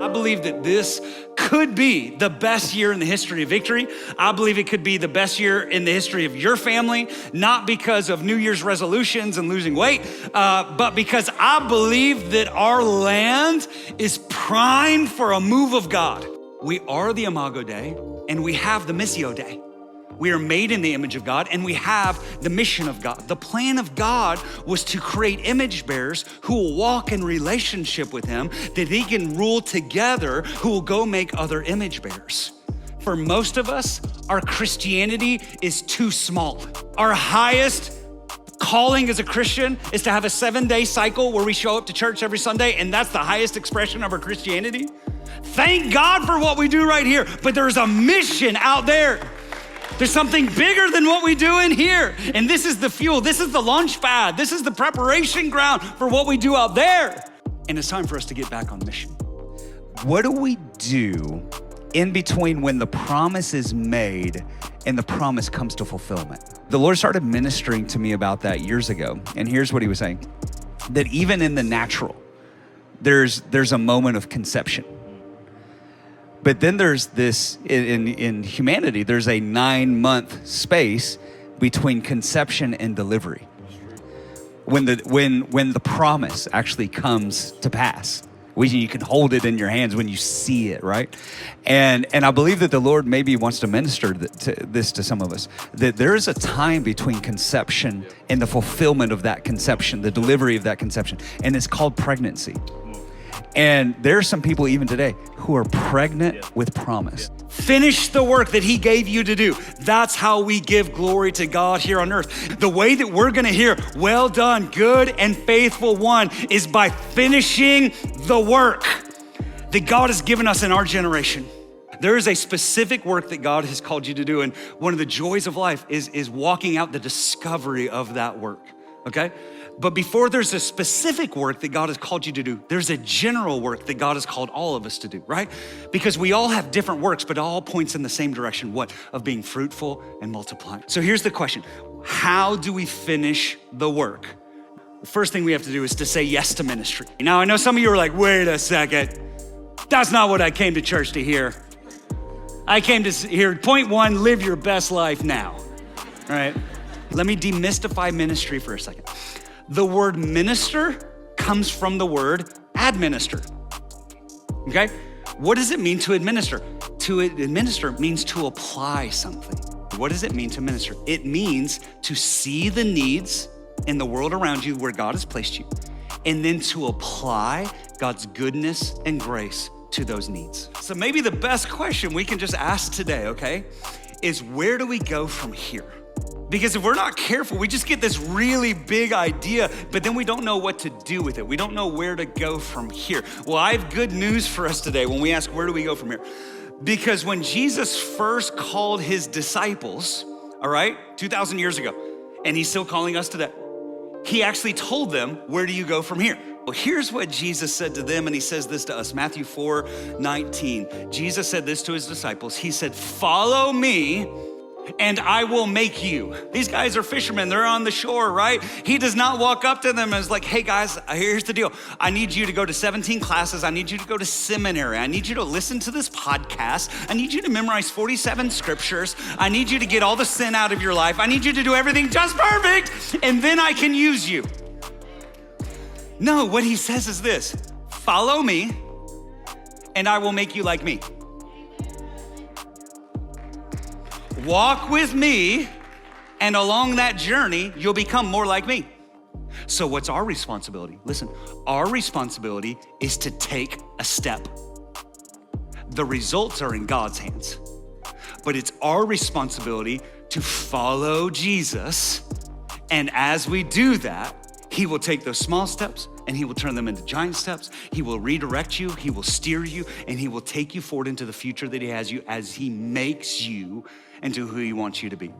I believe that this could be the best year in the history of Victory. I believe it could be the best year in the history of your family, not because of New Year's resolutions and losing weight, but because I believe that our land is primed for a move of God. We are the Imago Dei, and we have the Missio Dei. We are made in the image of God, and we have the mission of God. The plan of God was to create image bearers who will walk in relationship with him, that he can rule together, who will go make other image bearers. For most of us, our Christianity is too small. Our highest calling as a Christian is to have a 7-day cycle where we show up to church every Sunday, and that's the highest expression of our Christianity. Thank God for what we do right here, but there's a mission out there. There's something bigger than what we do in here. And this is the fuel. This is the launch pad. This is the preparation ground for what we do out there. And it's time for us to get back on mission. What do we do in between when the promise is made and the promise comes to fulfillment? The Lord started ministering to me about that years ago. And here's what he was saying, that even in the natural, there's a moment of conception. But then there's this, in humanity, there's a 9-month space between conception and delivery. When the promise actually comes to pass. You can hold it in your hands when you see it, right? And I believe that the Lord maybe wants to minister this to some of us, that there is a time between conception and the fulfillment of that conception, the delivery of that conception, and it's called pregnancy. And there are some people even today who are pregnant with promise. Finish the work that he gave you to do. That's how we give glory to God here on earth. The way that we're gonna hear, well done, good and faithful one, is by finishing the work that God has given us in our generation. There is a specific work that God has called you to do, and one of the joys of life is walking out the discovery of that work, okay? But before there's a specific work that God has called you to do, there's a general work that God has called all of us to do, right? Because we all have different works, but it all points in the same direction, what? Of being fruitful and multiplying. So here's the question. How do we finish the work? The first thing we have to do is to say yes to ministry. Now, I know some of you are like, wait a second. That's not what I came to church to hear. I came to hear, point one, live your best life now, all right? Let me demystify ministry for a second. The word minister comes from the word administer, okay? What does it mean to administer? To administer means to apply something. What does it mean to minister? It means to see the needs in the world around you where God has placed you, and then to apply God's goodness and grace to those needs. So maybe the best question we can just ask today, okay, is where do we go from here? Because if we're not careful, we just get this really big idea, but then we don't know what to do with it. We don't know where to go from here. Well, I have good news for us today when we ask, where do we go from here? Because when Jesus first called his disciples, all right, 2,000 years ago, and he's still calling us today, he actually told them, where do you go from here? Well, here's what Jesus said to them, and he says this to us, Matthew 4:19. Jesus said this to his disciples. He said, follow me, and I will make you. These guys are fishermen. They're on the shore, right? He does not walk up to them and is like, hey guys, here's the deal. I need you to go to 17 classes. I need you to go to seminary. I need you to listen to this podcast. I need you to memorize 47 scriptures. I need you to get all the sin out of your life. I need you to do everything just perfect, and then I can use you. No, what he says is this: follow me, and I will make you like me. Walk with me, and along that journey, you'll become more like me. So what's our responsibility? Listen, our responsibility is to take a step. The results are in God's hands, but it's our responsibility to follow Jesus. And as we do that, he will take those small steps and he will turn them into giant steps. He will redirect you, he will steer you, and he will take you forward into the future that he has you as he makes you into who he wants you to be.